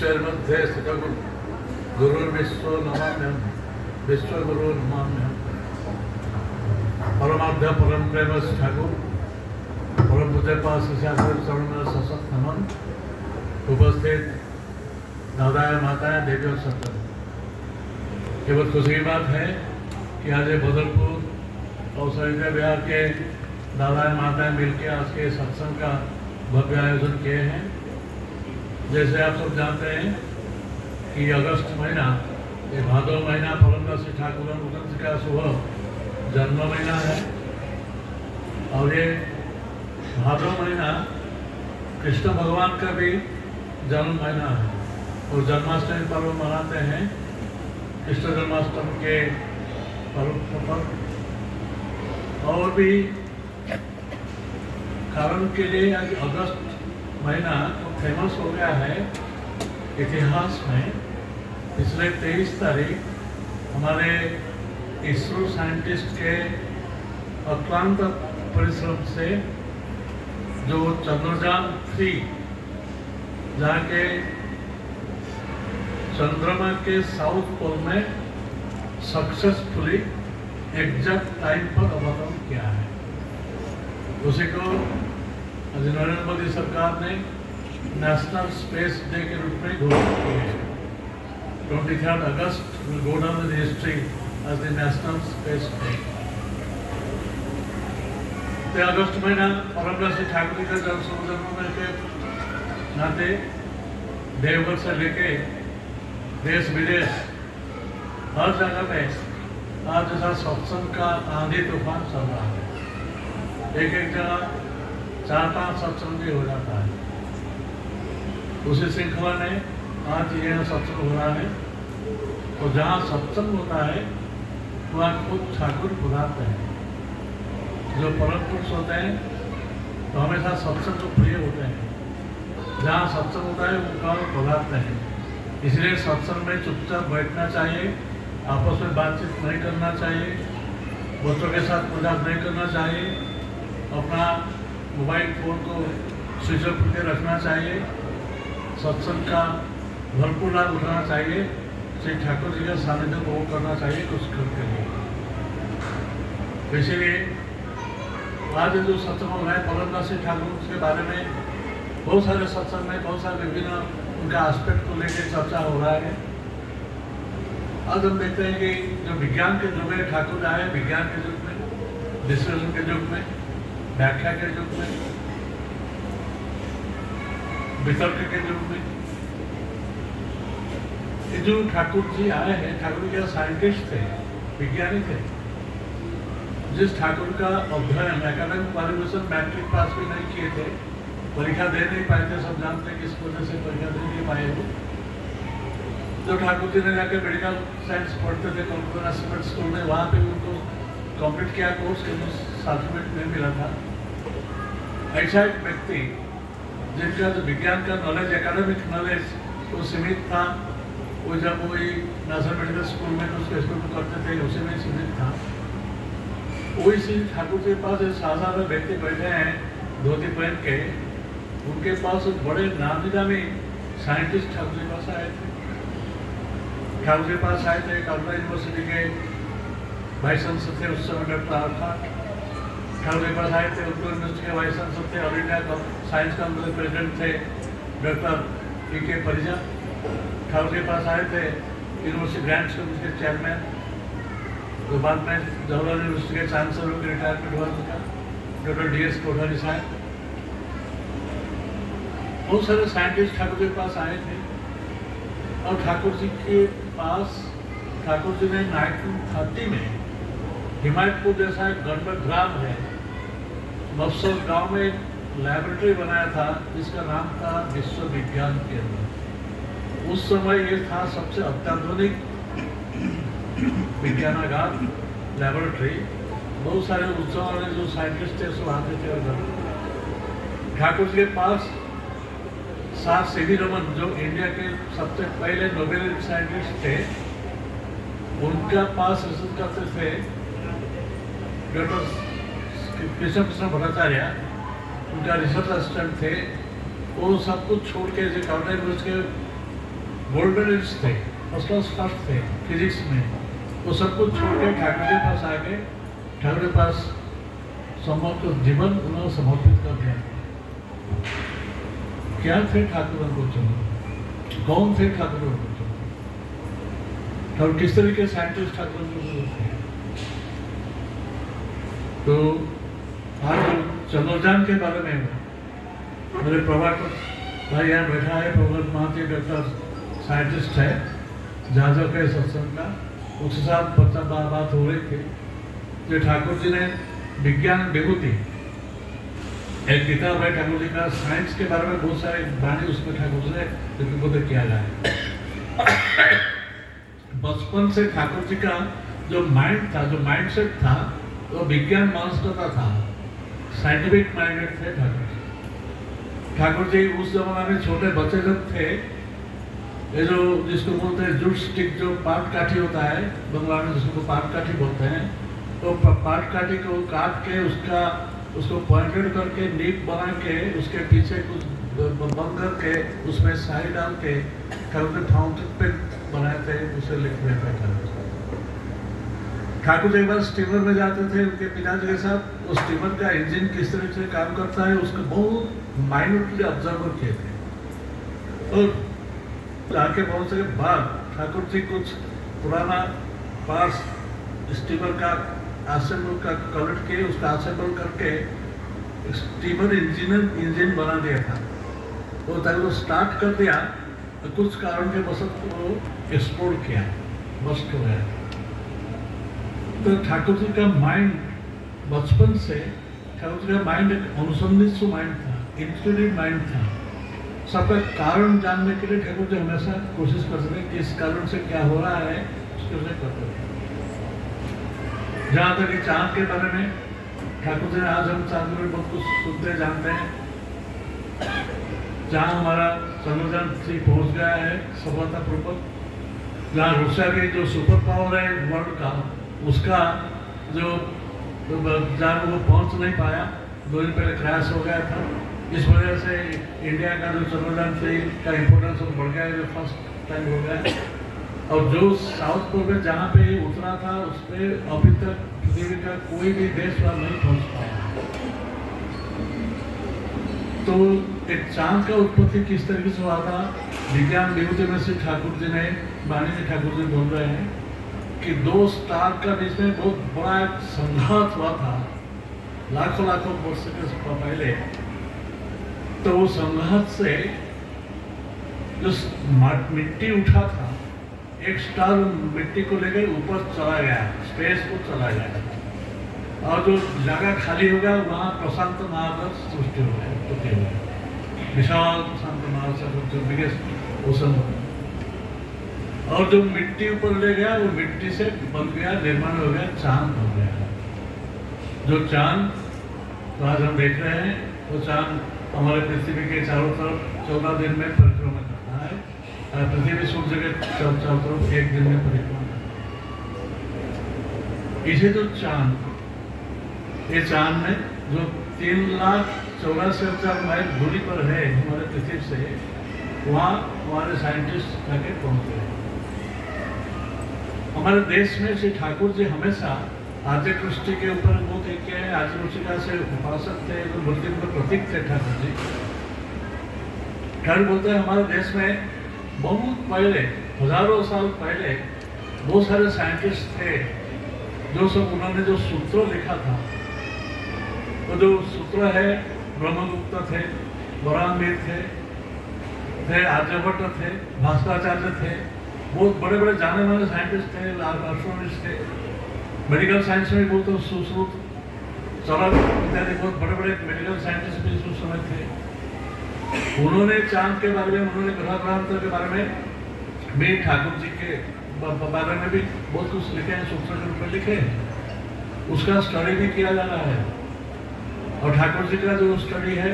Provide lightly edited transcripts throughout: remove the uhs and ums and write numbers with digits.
मध्ये स्थितगुरु गुरुर्विश्व नमाम्यहं विश्वगुरु नमाम्यहं परमाध्य परम प्रेम ठाकुर परम पूज्य पास चरण में सशक्त नमन उपस्थित दादा माता देवी और सत्तर। ये बहुत खुशी की बात है कि आज बदलपुर और सरिता बिहार के दादा माताएं मिलकर आज के सत्संग का भव्य आयोजन किए हैं। जैसे आप सब जानते हैं कि अगस्त महीना ये भादो महीना परमदास ठाकुर का शुभ जन्म महीना है और ये भादो महीना कृष्ण भगवान का भी जन्म महीना है और जन्माष्टमी पर्व मनाते हैं। कृष्ण जन्माष्टमी के पर्व पर और भी कारण के लिए आज अगस्त महीना तो फेमस हो गया है इतिहास में। पिछले 23 तारीख हमारे इसरो साइंटिस्ट के अक्लांत परिश्रम से जो चंद्रयान 3 जाके चंद्रमा के साउथ पोल में सक्सेसफुली एग्जैक्ट टाइम पर अवतरण किया है। उसी को आज नरेंद्र मोदी सरकार ने नेशनल स्पेस डे के रूप में घोषित किए हैं। 23 अगस्त will go down in history as the National Space Day। तो अगस्त महीना परमदास ठाकुर का जन्म के नाते देवघर से लेके देश विदेश हर जगह में आज जैसा सत्संग का आंधी तूफान चल रहा है। एक जगह 4-5 सत्संग भी हो जाता है। उसी श्रृंखला में आज यह सत्संग हो रहा है और जहाँ सत्संग होता है वहाँ खुद ठाकुर बुलाते हैं। जो परम पुरुष होते हैं तो हमेशा सत्संग को प्रिय होते हैं। जहाँ सत्संग होता है वो बुलाते हैं। इसलिए सत्संग में चुपचाप बैठना चाहिए, आपस में बातचीत नहीं करना चाहिए, बच्चों के साथ मजाक नहीं करना चाहिए, अपना मोबाइल फोन को स्विच ऑफ करके रखना चाहिए, सत्संग का भरपूर लाभ उठाना चाहिए, श्री ठाकुर जी के सानिध्य को करना चाहिए कुछ करके लिए। इसीलिए आज जो सत्संग हो रहा है परमदास ठाकुर के बारे में बहुत सारे सत्संग में बहुत सारे विभिन्न उनका एस्पेक्ट को लेकर चर्चा हो रहा है। आज हम देखते हैं कि जो विज्ञान के युग में ठाकुर आए, विज्ञान के युग में, विश्लेषण के युग में, व्याख्या के युग में, वितर्क के युग में, ये जो ठाकुर जी आए हैं, ठाकुर जी साइंटिस्ट थे, विज्ञानी थे। जिस ठाकुर का अध्ययन एकेडमिक क्वालिफिकेशन मैट्रिक पास भी नहीं किए थे, परीक्षा दे नहीं पाए थे, सब जानते हैं किस वजह से परीक्षा दे नहीं पाए वो। तो ठाकुर जी ने जाके मेडिकल साइंस पढ़ते थे कोलकाता नेशनल स्कूल में, वहाँ पे उनको कंप्लीट किया कोर्स के सर्टिफिकेट नहीं मिला था। ऐसा एक व्यक्ति जिनका जो विज्ञान का नॉलेज, एकेडमिक नॉलेज वो सीमित था, वो जब वही नेशनल मेडिकल स्कूल में उसके स्कूल करते थे उसी में सीमित था। वही चीज ठाकुर के पास एक साधारण व्यक्ति बैठे हैं धोती पहन के, उनके पास बड़े नामी दामी साइंटिस्ट ठाकुर के पास आए थे। ठाकुर के पास आए थे कलकत्ता यूनिवर्सिटी के वाइस चांसलर थे उस समय डॉक्टर आरखाट। ठाकुर के पास आए थे उत्तर यूनिवर्सिटी के वाइस चांसलर थे, all India science council president थे डॉक्टर पी.के. परिजा। ठाकुर के पास आए थे यूनिवर्सिटी ग्रांट्स के चेयरमैन, तो बाद में जवाहरलाल यूनिवर्सिटी के चांसलर के रिटायरमेंट हुआ उनका डॉक्टर डी.एस. कोठारी साहब। बहुत सारे साइंटिस्ट ठाकुर के पास आए थे और ठाकुर जी के पास ठाकुर जी ने 1930 में हिमायतपुर जैसा एक गणपत ग्राम है मफसल गांव में एक लैबोरेटरी बनाया था जिसका नाम था विश्व विज्ञान केंद्र। उस समय ये था सबसे अत्याधुनिक विज्ञानागार लैबोरेटरी। बहुत सारे उत्सव वाले जो साइंटिस्ट थे सब आते थे उधर। ठाकुर जी के पास सर सी.वी. रमन जो इंडिया के सबसे पहले नोबेल साइंटिस्ट थे, उनका पास रिसर्च करते थे डॉक्टर कृष्ण भट्टाचार्य, उनका रिसर्च असिस्टेंट थे। वो सब कुछ छोड़ के जो कलकत्ता यूनिवर्सिटी के गोल्ड मेडलिस्ट थे, फर्स्ट क्लास फर्स्ट थे फिजिक्स में, वो सब कुछ छोड़ के ठाकुर के पास आ गए। ठाकुर के पास समर्पित जीवन उन्होंने समर्पित कर दिया। क्या थे ठाकुर को चुनो, कौन थे ठाकुर को चुनो, ठाकुर किस तरीके साइंटिस्ट ठाकुर को थे। तो आज चंद्रयान के बारे में मेरे प्रभाकर भाई यहाँ बैठा है, प्रभाकर महाती डॉक्टर साइंटिस्ट है, जहाजों के सत्संग का उसके साथ बात हो रही थी। जो ठाकुर जी ने विज्ञान विभूति एक किताब है ठाकुर जी का, साइंस के बारे में बहुत सारे वाणी उसमें ठाकुर जी ने लिपिबद्ध किया गया है। बचपन से ठाकुर जी का जो माइंड था, जो माइंडसेट था, वो विज्ञान मानसिकता का था, साइंटिफिक माइंडेड थे ठाकुर जी। ठाकुर जी उस जमाने में छोटे बच्चे जब थे, ये जो जिसको बोलते हैं जूट स्टिक, जो पाट काठी होता है बंगाल में, जिसको पाट काठी बोलते हैं, तो पाट काठी को काट के उसको पॉइंटेड करके नीप बना के उसके पीछे कुछ बंद करके उसमें स्याही डाल के ठाकुर फाउंटेन पेन बनाए थे, उसे लिखने पे ठाकुर जी एक बार स्टीमर में जाते थे उनके पिताजी के साथ। उस स्टीमर का इंजन किस तरह से काम करता है उसको बहुत माइन्यूटली ऑब्जर्व किए थे। और आके पहुंचने के बाद ठाकुर जी कुछ पुराना पार्ट्स स्टीमर का असेंबल का कलेक्ट के उसका असेंबल करके स्टीमर इंजन बना दिया था। वो तक वो स्टार्ट कर दिया तो कुछ कारण के वशत वो एक्सप्लोड किया, बस्ट हो गया। तो ठाकुर जी का माइंड बचपन से, ठाकुर जी का माइंड एक अनुसंधित माइंड था, इंट्यूटिव माइंड था। सबका कारण जानने के लिए ठाकुर जी हमेशा कोशिश करते थे कि इस कारण से क्या हो रहा है, उसके लिए करते थे। जहाँ तक कि चांद के बारे में ठाकुर जी ने, आज हम चांद में बहुत कुछ सुनते जानते हैं। जहाँ हमारा चंद्रयान 3 पहुँच गया है सफलतापूर्वक, जहाँ रूसिया की जो सुपर पावर है वर्ल्ड का, उसका जो जहाँ वो पहुँच नहीं पाया, 2 दिन पहले क्रैश हो गया था। इस वजह से इंडिया का जो चंद्रयान 3 का इम्पोर्टेंस बढ़ गया है, जो फर्स्ट टाइम हो गया। और जो साउथ पोल में जहाँ पे उतरा था, उस पर अभी तक पृथ्वी का कोई भी देश वहाँ नहीं पहुँच पाया। तो एक चांद का उत्पत्ति किस तरीके से हुआ था, विज्ञान विभूति में से ठाकुर जी ने, वाणी जी ठाकुर जी बोल रहे हैं कि 2 स्टार का बीच में बहुत बड़ा एक संघात हुआ था लाखों वर्ष के पहले। तो वो संघात से जो मिट्टी उठा था, एक स्टार मिट्टी को लेकर ऊपर चला गया, स्पेस को चला गया, और जो जगह खाली हो गया वहाँ प्रशांत महासागर सृष्टि हो गया, विशाल प्रशांत महासागर जो बिगेस्ट ओशन। और जो मिट्टी ऊपर ले गया वो मिट्टी से बन गया, निर्माण हो गया, चांद हो गया। जो चांद तो आज हम देख रहे हैं, वो चांद हमारे पृथ्वी के चारों तरफ 14 दिन में परिक्रमा करता है। पृथ्वी सूर्य के चारों तरफ 1 दिन में परिक्रमा करता है। इसे जो चांद, ये चांद में जो 3,84,000 माइल दूरी पर है हमारे पृथ्वी से, वहाँ हमारे साइंटिस्ट जाके पहुँच गए। हमारे देश में श्री ठाकुर जी हमेशा आद्य कृष्टि के ऊपर वो क्या है, आद्य कृष्टिका से उपासक थे, तो मूर्ति के प्रतीक थे ठाकुर जी। ठाकुर बोलते हैं हमारे देश में बहुत पहले, हजारों साल पहले बहुत सारे साइंटिस्ट थे, जो सब उन्होंने जो सूत्र लिखा था, वो जो सूत्र है ब्रह्मगुप्त थे, वराहमिहिर थे, आर्यभट्ट थे, भास्कराचार्य थे, बहुत बड़े बड़े जाने माने साइंटिस्ट थे, एस्ट्रोनॉमिस्ट थे। मेडिकल साइंस में बहुत सुश्रुत, चरक इत्यादि बहुत बड़े बड़े मेडिकल साइंटिस्ट भी उस समय थे। उन्होंने चांद के बारे में, उन्होंने ग्रह ग्रहांतर के बारे में भी, ठाकुर जी के बारे में भी बहुत कुछ लिखे हैं, सूत्र के रूप में लिखे हैं। उसका स्टडी भी किया जा रहा है। और ठाकुर जी का जो स्टडी है,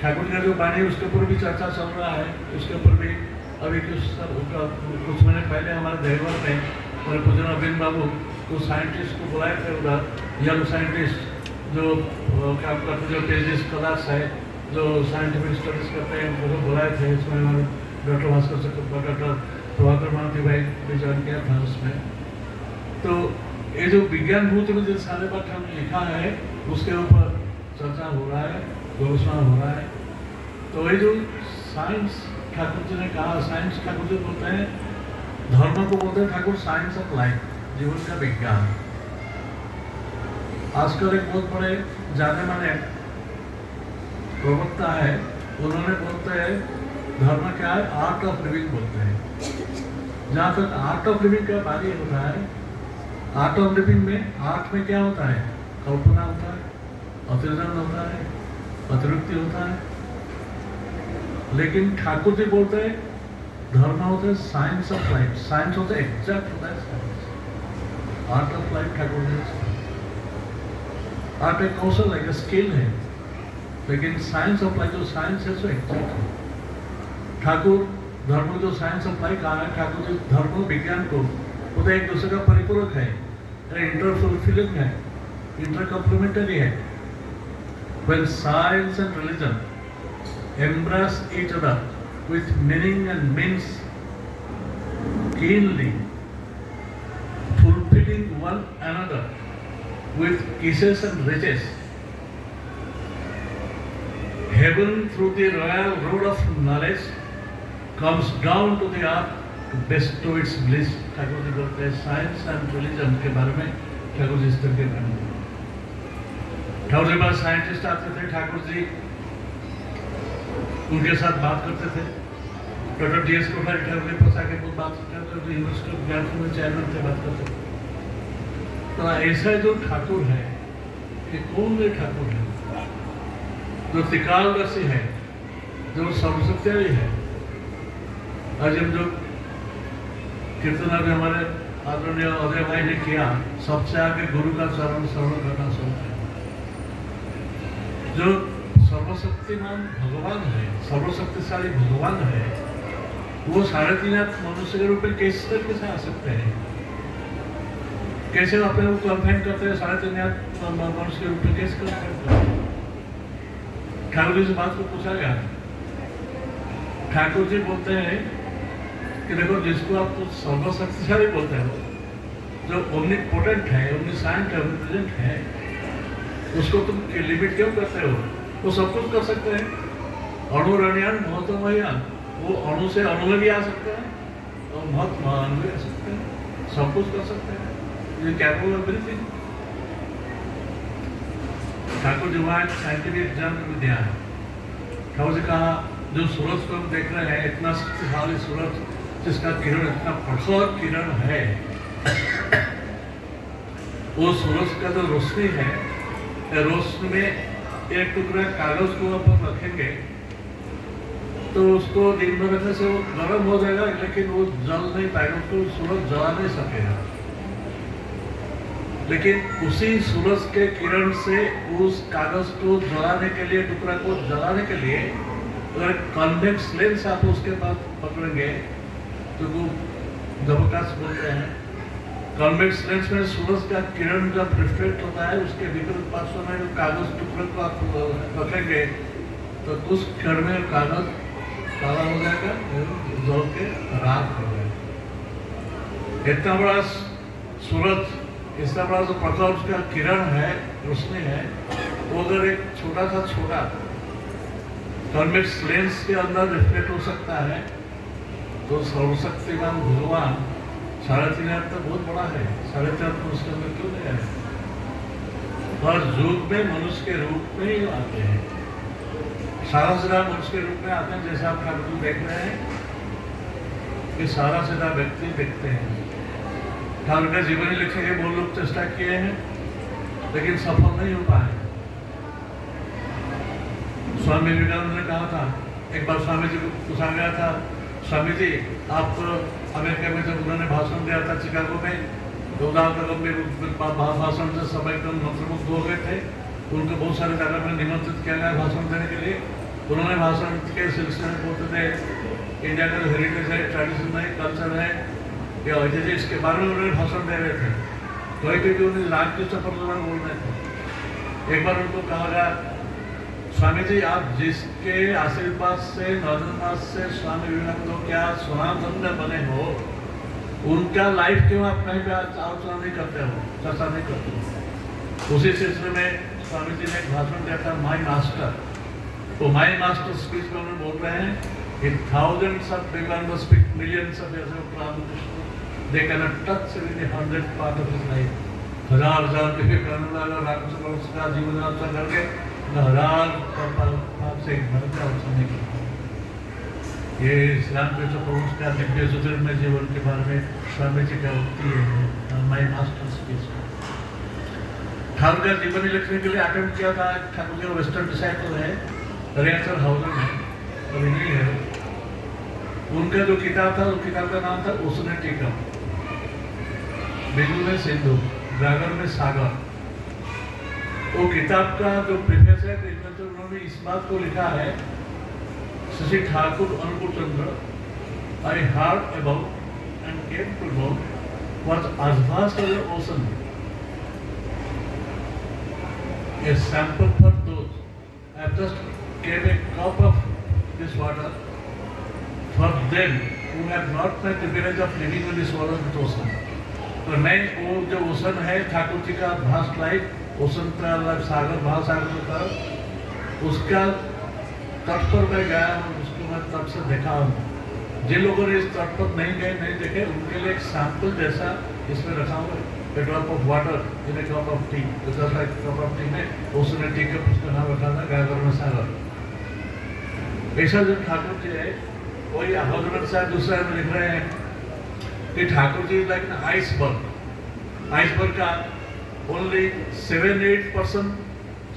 ठाकुर जी का जो वाणी, उसके ऊपर भी चर्चा चल रहा है। उसके ऊपर भी अभी कुछ महीने पहले हमारे देहवर में हमारे पूजन अरविंद बाबू कुछ साइंटिस्ट को बुलाए थे उधर, यंग साइंटिस्ट जो काम करते, जो PhD स्कॉलर्स है, जो साइंटिफिक स्टडीज करते हैं, उनको बुलाए थे। इसमें हमारे डॉक्टर भास्कर चक्रवर्ती, डॉक्टर प्रभाकर महांती भाई भी ज्वाइन किया था उसमें। तो ये जो विज्ञान भूत में जो सारे पाठ हमने लिखा है उसके ऊपर चर्चा हो रहा है, गवेषणा हो रहा है। तो ये जो साइंस ठाकुर जी ने कहा, साइंस ठाकुर जी बोलते हैं, धर्म को बोलते हैं ठाकुर साइंस ऑफ लाइफ, जीवन का विज्ञान। आजकल एक बहुत बड़े जाने माने प्रवक्ता है, उन्होंने बोलते हैं धर्म क्या है, आर्ट ऑफ लिविंग बोलते हैं। जहाँ तक आर्ट ऑफ लिविंग का बात होता है, आर्ट ऑफ लिविंग में, आर्ट में क्या होता है, कल्पना होता है, अतिरंजन होता है, अतिरिक्ति होता है। लेकिन ठाकुर जी बोलते हैं धर्म होता है साइंस ऑफ लाइफ, साइंस होता है एग्जैक्ट होता है science, art of life Thakur ji. Art एक कौशल है, स्किल है, लेकिन साइंस ऑफ लाइफ जो साइंस है सो एग्जैक्ट है। ठाकुर धर्म जो साइंस ऑफ लाइफ कहा है, ठाकुर जी धर्म विज्ञान को वो तो एक दूसरे का परिपूरक है, इंटरफुलफिलिंग है, इंटरकॉम्प्लीमेंटरी है। When science and religion embrace each other with meaning and means keenly, fulfilling one another with kisses and riches, heaven through the royal road of knowledge comes down to the earth to bestow its bliss। Thakur ji बोलते हैं science and religion के बारे में, ठाकुर जी इस तरह के बारे में। ठाकुर जी पास साइंटिस्ट आते थे, ठाकुर जी उनके साथ बात करते थे। डॉक्टर DS कोठारी ठाकुर के पास आके बात करते थे, यूनिवर्सिटी ऑफ ज्ञानपुर में चेयरमैन थे, बात करते थे। तो ऐसा जो ठाकुर है, ये कौन वे ठाकुर है जो त्रिकालदर्शी है, जो सर्वशक्तिशाली है। आज हम जो कीर्तन अभी हमारे आदरणीय अजय भाई ने किया, सबसे आगे गुरु का चरण श्रवण करना शुरू है। जो सर्वशक्तिमान भगवान है, सर्वशक्तिशाली भगवान है, वो 3.5 मनुष्य के रूप में किस तरीके से आ सकते हैं? कैसे अपने को कन्फाइन करते हैं 3.5 मनुष्य के रूप में, कैसे करते हैं? ठाकुर जी से बात को पूछा गया, ठाकुर जी बोलते हैं कि देखो, जिसको आप तो सर्वशक्तिशाली बोलते हो, जो ओमनीपोटेंट है, ओमनीसाइंट है, ओमनीप्रेजेंट है, उसको तुम लिमिट क्यों करते हो? वो सब कुछ कर सकते हैं। अणु रणयान महत्वमयान, वो अणु से अणु में भी आ सकते हैं और महत्वमान भी आ सकते हैं, सब कुछ कर सकते हैं। ये capable of everything. Thakur ji वहाँ साइंटिफिक एग्जाम में दिया है। ठाकुर जी कहा, जो सूरज को हम देख रहे हैं, इतना शक्तिशाली सूरज, जिसका किरण इतना प्रखर किरण है, वो सूरज का जो रोशनी है, रोशनी में एक टुकड़ा कागज को अपन रखेंगे तो उसको दिन भर रखने से वो गर्म हो जाएगा, लेकिन वो जल नहीं पाएगा, उसको सूरज जला नहीं सकेगा। लेकिन उसी सूरज के किरण से उस कागज को जलाने के लिए, टुकड़ा को जलाने के लिए, अगर कॉन्वेक्स लेंस आप उसके पास पकड़ेंगे तो वो जबकाश बोलते हैं। कॉन्वेक्स लेंस में सूरज का किरण जब रिफ्लेक्ट होता है, उसके विपरीत पार्श्व में जो कागज टुकड़े को आप रखेंगे तो उस क्षण में कागज काला हो जाएगा, जल के राख हो जाएगा। इतना बड़ा सूरज, इतना बड़ा जो प्रकाश का किरण है, रोशनी है, वो अगर एक छोटा कॉन्वेक्स लेंस के अंदर रिफ्लेक्ट हो सकता है, तो सर्वशक्तिमान भगवान 3.5 तो बहुत बड़ा है, 3.5 तो उसके अंदर क्यों नहीं है? हर युग में मनुष्य के रूप में ही आते हैं, सारा सीधा मनुष्य के रूप में आते हैं। जैसे आप ठाकुर देख रहे हैं कि सारा सीधा व्यक्ति देखते हैं। ठाकुर का जीवनी लिखने के बहुत लोग चेष्टा किए हैं, लेकिन सफल नहीं हो पाए। स्वामी विवेकानंद ने कहा था, एक बार स्वामी जी को पूछा गया था, स्वामी जी आप अमेरिका में जब उन्होंने भाषण दिया था चिकागो में, तो भाषण से सब एकदम मंत्रमुग्ध हो गए थे। उनको बहुत सारे जगह में निमंत्रित किया गया भाषण देने के लिए। उन्होंने भाषण के सिलसिले में बोलते थे इंडिया का हेरिटेज है, ट्रेडिशन है, कल्चर है, या ऐसे इसके बारे में उन्होंने भाषण दे रहे थे। कहीं भी उन्हें राग के सफर दौरान बोल रहे थे। एक बार उनको कहा गया स्वामी जी, आप जिसके आशीर्वाद से नरेंद्र से स्वामी विवेकानंद क्या स्वनामधन्य बने हो, उनका लाइफ क्यों आप कहीं पे आलोचना नहीं करते हो, चर्चा नहीं करते हो? उसी सिलसिले में स्वामी जी ने एक भाषण दिया था, माई मास्टर। तो माई मास्टर स्पीच में उन्होंने बोल रहे हैं कि thousands of Vivekananda speak, millions of years of Ramakrishna, they cannot touch even the 100th part of his life. हजार विवेकानंद और रामकृष्ण का जीवन यात्रा करके हजार से भारत का अवसर नहीं किया। ये रामकृष्ण परमहंस का दिव्य ज्योतिर्मय जीवन के बारे में स्वामी जी का उक्ति है, माई मास्टर स्पीच। ठाकुर का जीवन लिखने के लिए अटेम्प्ट किया था। ठाकुर जी वेस्टर्न डिसाइपल है, रियासर हाउजन है, अभी नहीं है। उनका जो किताब था, उस किताब का नाम था उसने टीका, बिंदु में सिंधु, गागर में सागर। वो किताब का जो प्रीफेस है, तो उन्होंने इस बात को लिखा है, Shri Thakur Anukul Chandra, I heard about and came to know was as vast as the ocean. A sample for those. I have just gave a cup of this water for them who have not the privilege of living in this world with ocean. तो मैं वो जो ocean है, ठाकुर जी का vast life, ocean का सागर, महासागर का, उसका तट पर मैं गया हूँ, उसको मैं तट से देखा हूँ। जिन लोगों ने इस तट पर नहीं गए, नहीं देखे, उनके लिए एक सैंपल जैसा इसमें रखा हुआ है, a drop of water in a cup of tea, because like cup of tea में ओशन टी कप, उसका नाम रखा था गागर में सागर। ऐसा जो ठाकुर जी है, वही हजरत साहब दूसरा में लिख रहे हैं कि Thakur ji like an iceberg. Iceberg का ओनली 7-8%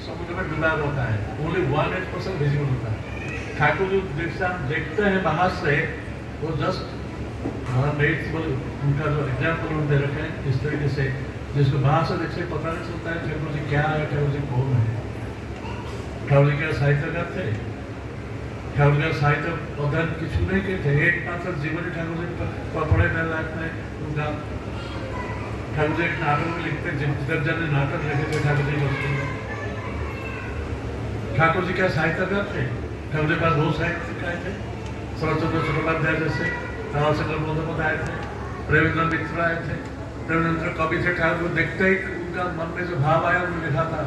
समुद्र में डूबा होता है, ओनली 1-8% विजिबल होता है। ठाकुर जी देखते हैं बाहर से, वो जस्ट 1-8, उनका जो एग्जाम्पल उन्होंने दे रखे हैं इस तरीके से, जिसको बाहर से देख से पता नहीं चलता है ठाकुर जी क्या है, ठाकुर जी कौन है। ठाकुर जी क्या साहित्यकार थे, ठाकुर जी साहित्य अध्ययन किसी नहीं के थे, एकमात्र जीवन ठाकुर जी पढ़े थे लाइफ में उनका। ठाकुर जी एक नाटक में लिखते, जिधर ने नाटक लिखे थे ठाकुर जी बचपन। ठाकुर जी क्या साहित्यकार थे, ठाकुर जी पास बहुत साहित्य आए थे, शरद चंद्र चट्टोपाध्याय जैसे, रामशंकर बंदोपाध्याय आए थे, प्रेमेंद्र मित्र आए थे। प्रेमेंद्र कवि थे, ठाकुर देखते ही उनका मन में जो भाव आया उन्होंने लिखा था,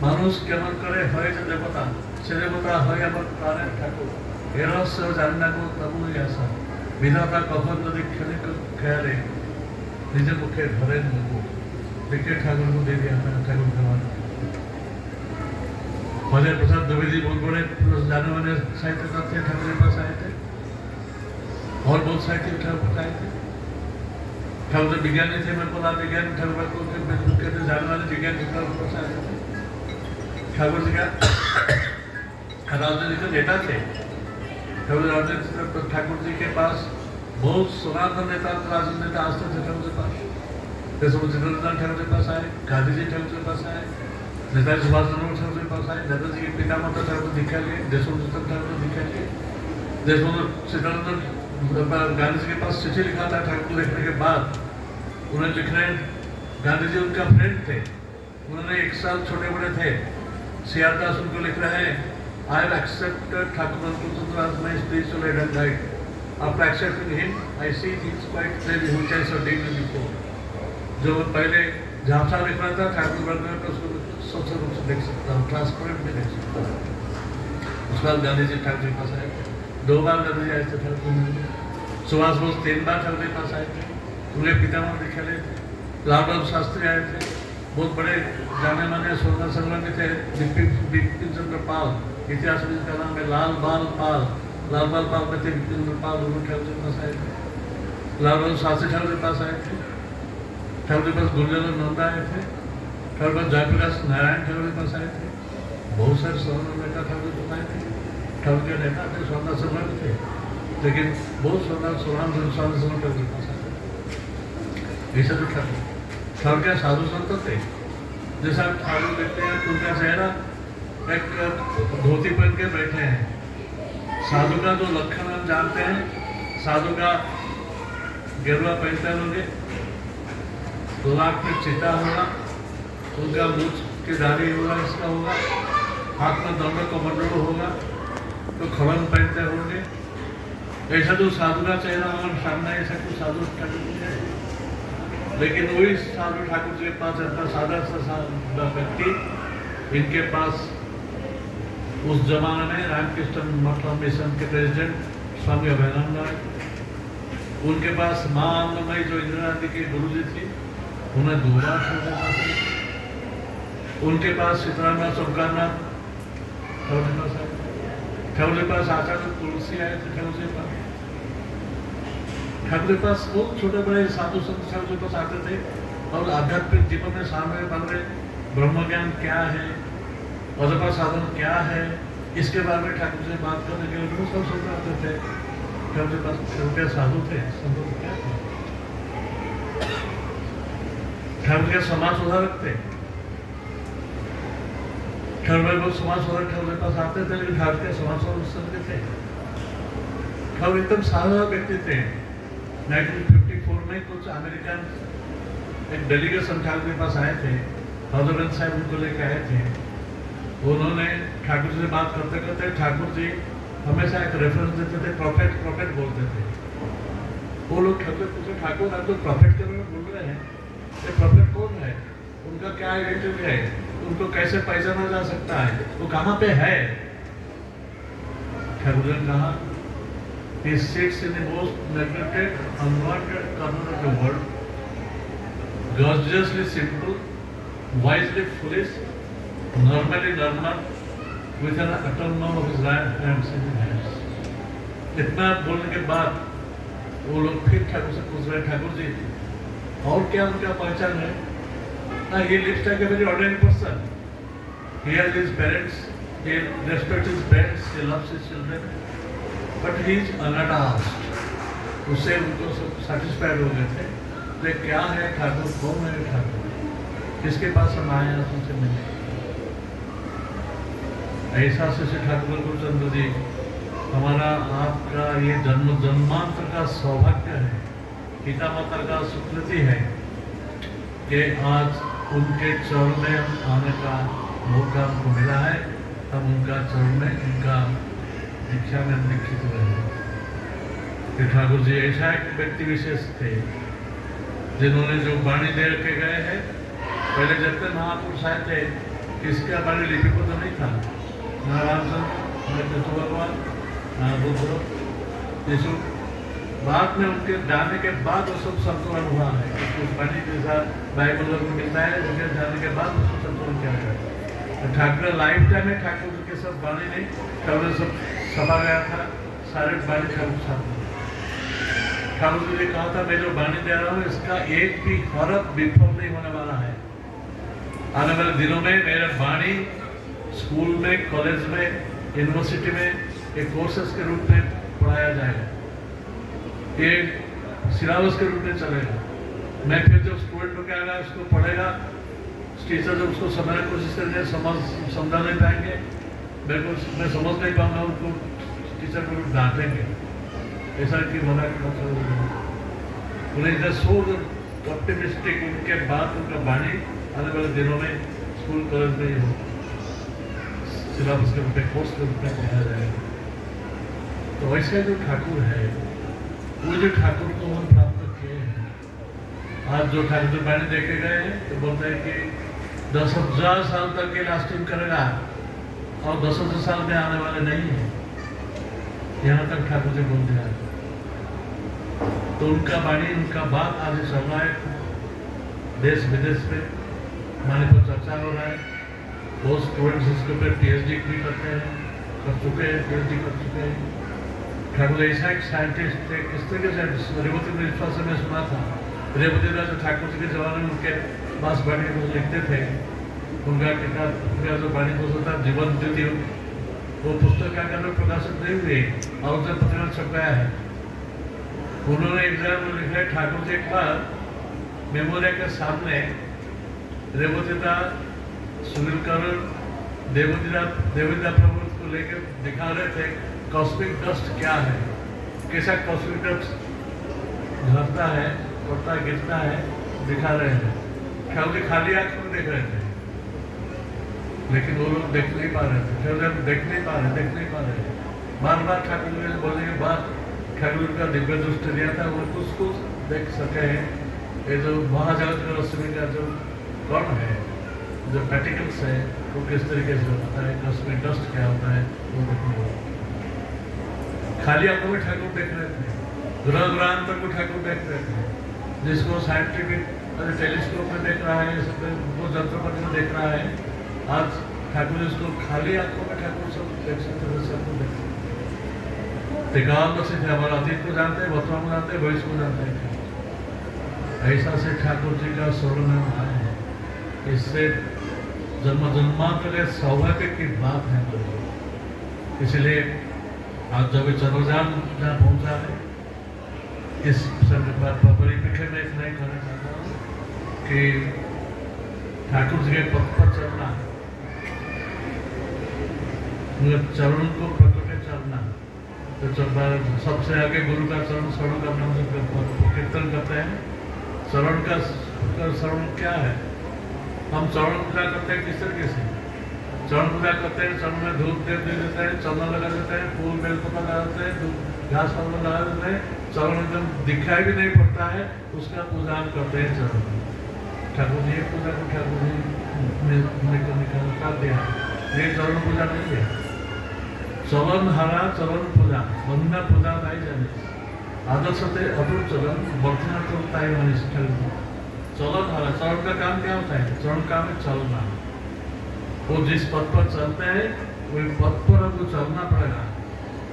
मानुष केमन करे हय जे देवता, से देवता हय आमार प्राणेर ठाकुर, ए रहस्य जानि को तबुई आशा, विधाता कखन यदि खेले खेले निजे मुखे धरे मुकुट, देखे ठाकुर को दे दिया था ठाकुर का। फतेह प्रसाद द्विवेदी बहुत बड़े जाने माने साहित्यकार थे, ठाकुर के पास आए थे, और बहुत साहित्य ठाकुर आए थे। ठाकुर जी विज्ञानी थे, मैं बोला विज्ञान ठाकुर के जाने वाले विज्ञान के पास आए थे। ठाकुर जी का राजनीति के नेता थे, ठाकुर जी के पास बहुत सनातन नेता, राजनीतिक नेता आते थे ठाकुर के पास। जैसे जितेंद्र ठाकुर के पास आए, गांधी जी ठाकुर के पास आए, नेताजी सुभाष चंद्र बोस ठाकुर के पास आए, नेताजी के पिता माता ठाकुर दीक्षा लिए, देशबंधु ठाकुर दीक्षा लिए। देशबंधु सीतानंद गांधी जी के पास चिट्ठी लिखा था ठाकुर को देखने के बाद, उन्हें लिख रहे, गांधी जी उनका फ्रेंड थे, उन्होंने 1 साल छोटे बड़े थे। सियारदास उनको लिख रहे हैं, I have accepted Thakur Anukul Chandra as my spiritual head and guide. After accepting him, I see things quite clearly which I saw daily before. जो पहले झांसा लिख रहा था ठाकुर वर्ग में, तो उसको स्वच्छ रूप से देख सकता हूँ, ट्रांसपेरेंट भी देख सकता हूँ। उस बार गांधी जी ठाकुर के पास आए थे, 2 बार गांधी जी आए थे ठाकुर में। सुभाष बोस 3 बार ठाकुर के पास आए थे, उन्हें पितामह दिखा ले थे। लाल बहादुर शास्त्री आए थे, बहुत बड़े जाने माने स्वतंत्रता संग्रामी थे। बिपिन चंद्र पाल, इतिहास में जिनका नाम है लाल बाल पाल, लाल बाल पाल में थे बिपिन चंद्र पाल, उन्होंने ठाकुर के पास आए थे। लाल बहादुर शास्त्री ठाकुर के पास आए थे, ठाकुर के पास गुंजन नंदा आए थे, ठाकुर के पास जयप्रकाश नारायण ठाकुर के पास आए थे, बहुत सारे स्वर्ण नेता ठाकुर के पास आए थे। ठाकुर के नेता थे, स्वतंत्रता संग्रामी थे, लेकिन बहुत स्वतंत्रता ठाकुर के पास आए थे। ऐसा जो ठाकुर के साधु संत थे, जैसा ठाकुर देखते हैं उनका चेहरा एक धोती पहन के बैठे हैं। साधु का जो लक्षण हम जानते हैं, साधु का गेरुआ पहनते होंगे, लाख में चिता होगा, उनका मुझ की दाढ़ी होगा, इसका होगा, हाथ में दंड कमंडल होगा, तो खड़न पहनते होंगे। ऐसा तो साधु का चेहरा हमारे सामने, ऐसा कुछ साधु ठाकुर जी है, लेकिन वही साधु ठाकुर जी के पास इतना सादा सा व्यक्ति, इनके पास उस जमाने में रामकृष्ण मठ मिशन के प्रेसिडेंट स्वामी अभयानंद राय, उनके पास माँ आनंदमयी जो इंदिरा गांधी की गुरु जी थी, उन्हें 2 बार छोड़ थे। उनके पास सीतारामनाथ सोमकारनाथ ठाकुर जी पास आचार्य तुलसी आए थे, ठाकुर जी पास बहुत छोटे बड़े साधु संत ठाकुर जी पास आते थे और आध्यात्मिक जीवन में सामने बन रहे ब्रह्म ज्ञान क्या है, अजपा साधन क्या है, इसके बारे में ठाकुर जी बात करने के लिए सब सुनते आते थे। ठाकुर जी पास उनके साधु थे, संत क्या थे, ठाकुर के समाज सुधारक थे। ठाकुर लोग समाज सुधारक ठाकुर के पास आते थे, लेकिन ठाकुर के समाज सुधारक थे। ठाकुर एकदम साधारण व्यक्ति थे। 1954 में कुछ अमेरिकन एक डेलीगेशन ठाकुर के पास आए थे, हजरत साहब उनको लेकर आए थे। उन्होंने ठाकुर जी से बात करते करते ठाकुर जी हमेशा एक रेफरेंस देते थे, प्रॉफिट प्रॉफिट बोलते थे। वो लोग ठाकुर पूछे, ठाकुर आप तो प्रॉफिट के बारे में बोल रहे हैं, ये प्रॉफिट कौन है, उनका क्या आइडेंटिटी है, उनको कैसे पहचाना जा सकता है, वो कहाँ पे है? ठाकुर जी ने कहा, he sits in the most neglected, unwanted corner of the world, gorgeously simple, wisely foolish, normally normal, with an autonomous of his right hands in his hands. इतना बोलने के बाद वो लोग फिर ठाकुर से पूछ रहे, ठाकुर जी और क्या उनका पहचान है? ना, he lives like a very ordinary person. He has his parents, he respects his parents, he loves his children, but he is unattached. उससे उनको सब सेटिस्फाइड हो गए थे। तो क्या है ठाकुर, कौन है ठाकुर, किसके पास हम आए हैं उनसे मिले? ऐसा शिष्य ठाकुर गुरुचंद्र जी, हमारा आपका ये जन्म जन्मांतर का सौभाग्य है, पिता माता का सुकृति है कि आज उनके चरण में हम आने का मौका हमको मिला है। हम उनका चरण में, उनका दीक्षा में दीक्षित रहे। ठाकुर जी ऐसा एक व्यक्ति विशेष थे जिन्होंने जो वाणी दे के गए हैं, पहले जितने महापुरुष आए थे किसका वाणी लिपिबद्ध नहीं था, ना रामचंद्र, ना कृष्ण भगवान, ना बुद्ध, यीशु। बाद में उनके जाने के बाद वो सब संतुलन हुआ है। उस वाणी के साथ बाइबल में मिलता है, उनके जाने के बाद उसको संतुलन किया गया। ठाकुर लाइफ टाइम में ठाकुर के सब वाणी नहीं, ठाकुर सब सभा गया था, सारे वाणी ठाकुर साथ। ठाकुर जी ने कहा था, मैं जो वाणी दे रहा हूँ इसका एक भी हरफ विफल नहीं होने वाला है। आने वाले दिनों में मेरे वाणी स्कूल में, कॉलेज में, यूनिवर्सिटी में एक कोर्सेस के रूप में पढ़ाया जाएगा, एक सिलेबस के रूप में चलेगा। मैं फिर जब स्टूडेंट होकर आएगा उसको पढ़ेगा, टीचर जब उसको समझने की कोशिश करेंगे, समझा नहीं पाएंगे, मैं समझ नहीं पाऊंगा, उनको टीचर को डांटेंगे, ऐसा कि मना उन्हें सो ऑप्टिमिस्टिक। उनके बाद उनका वाणी आने वाले दिनों में स्कूल कॉलेज में हो, सिलेबस के रूप में, कोर्स के रूप में पढ़ाया जाएगा। तो ऐसा जो ठाकुर है, वो जो ठाकुर को हम प्राप्त किए हैं। आज जो ठाकुर जो वाणी देखे गए हैं तो बोलते हैं कि 10,000 साल तक ये लास्टिंग करेगा और 10,000 साल में आने वाले नहीं है, यहाँ तक ठाकुर जी बोल दिया। तो उनका वाणी, उनका बात आज चल रहा है, देश विदेश में हमारे पर चर्चा हो रहा है। बहुत स्टूडेंट्स इसके ऊपर PhD भी करते हैं, कर चुके हैं, PhD कर चुके हैं। ठाकुर ऐसा एक साइंटिस्ट थे, किस तरीके से रेवती विश्वास से मैं सुना था, रेवती राज ठाकुर जी के जमाने में उनके पास वाणी को लिखते थे, उनका किताब, उनका जो वाणी को होता जीवन ज्योति, वो पुस्तक का अंदर प्रकाशित नहीं हुई और उसे पत्र छप गया है। उन्होंने एक जगह में लिखा है, ठाकुर जी एक बार मेमोरिया के सामने रेवतीदा, सुनील करण, देवता प्रभु को लेकर दिखा रहे थे कॉस्मिक डस्ट क्या है, कैसा कॉस्मिक डस्ट झरता है, उड़ता गिरता है, दिखा रहे हैं। ठाकुर जी खाली आंख में देख रहे थे। लेकिन वो लोग देख नहीं पा रहे थे, फिर देख नहीं पा रहे बार बार ठाकुर जी ने बोलने के बाद ठाकुर का दिव्य दृष्टि दिया था, वो कुछ देख सके हैं। ये जो महाजगत में रश्मि का जो कण है, जो पार्टिकल्स है, वो किस तरीके से होता है, कॉस्मिक डस्ट क्या होता है, वो देखने को खाली आंखों में ठाकुर देख रहे थे, ग्रह ग्रहांतर को ठाकुर देख रहे थे, जिसको साइंटिफिक टेलीस्कोप में देख रहा है, वो जंत्रपति में देख रहा है। आज ठाकुर इसको खाली आंखों में ठाकुर सब देख सकते थे, सबको देख सकते। टिकाव से थे, हमारा अतीत को जानते हैं, वर्तमान को जानते हैं, भविष्य को जानते हैं। ऐसा से ठाकुर जी का स्मरण में आए हैं, इससे जन्म जन्मांतर के सौभाग्य की बात है। इसलिए आज जब चंद्रयान जहाँ पहुंचा है, इस परिप्रेक्ष्य में इतना ही कहना चाहता हूँ कि ठाकुर जी के पथ पर चलना, चरण को प्रकट चलना, तो सबसे आगे गुरु का चरण शरण करना, कीर्तन करते हैं। चरण का शरण क्या है? हम चरण पूजा करते हैं किस तरीके से? चरण पूजा करते हैं, चरण में धूप दे देते हैं, चंदन लगा देते हैं, फूल बेलपत्र लगा देते हैं, घास पात लगा देते हैं, चरण एकदम दिखाई भी नहीं पड़ता है, उसका पूजा करते हैं। चरण ठाकुर जी पूजा को ठाकुर जी कर दिया, ये चरण पूजा नहीं है। चरण हरा चरण पूजा, वंदना पूजा नहीं जाने आदर्श अटूट चलन वर्तना करता है मनीष। चलन हरा, चरण का काम क्या होता है? चरण का में चलना, वो जिस पथ पर चलते हैं वही पथ पर हमको चलना पड़ेगा।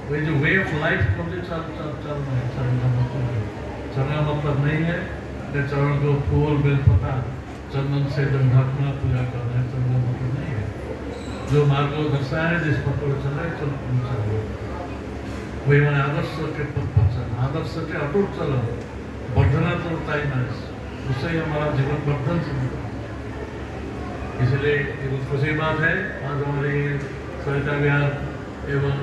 वही जो वे ऑफ लाइफ को चलना है। चरण का मतलब है, चरण का मतलब नहीं है कि चरण को फूल बेलपता चंदन से ढकना पूजा करना है, चरण का मतलब नहीं है। जो मार्ग को दर्शाया है, जिस पथ पर चल रहा है वही मैंने आदर्श के पथ पर चलना, आदर्श के अटूट चलन वर्धना चलता ही नहीं, उससे ही हमारा जीवन वर्धन से। इसलिए खुशी बात है आज हमारी सरिता विहार एवं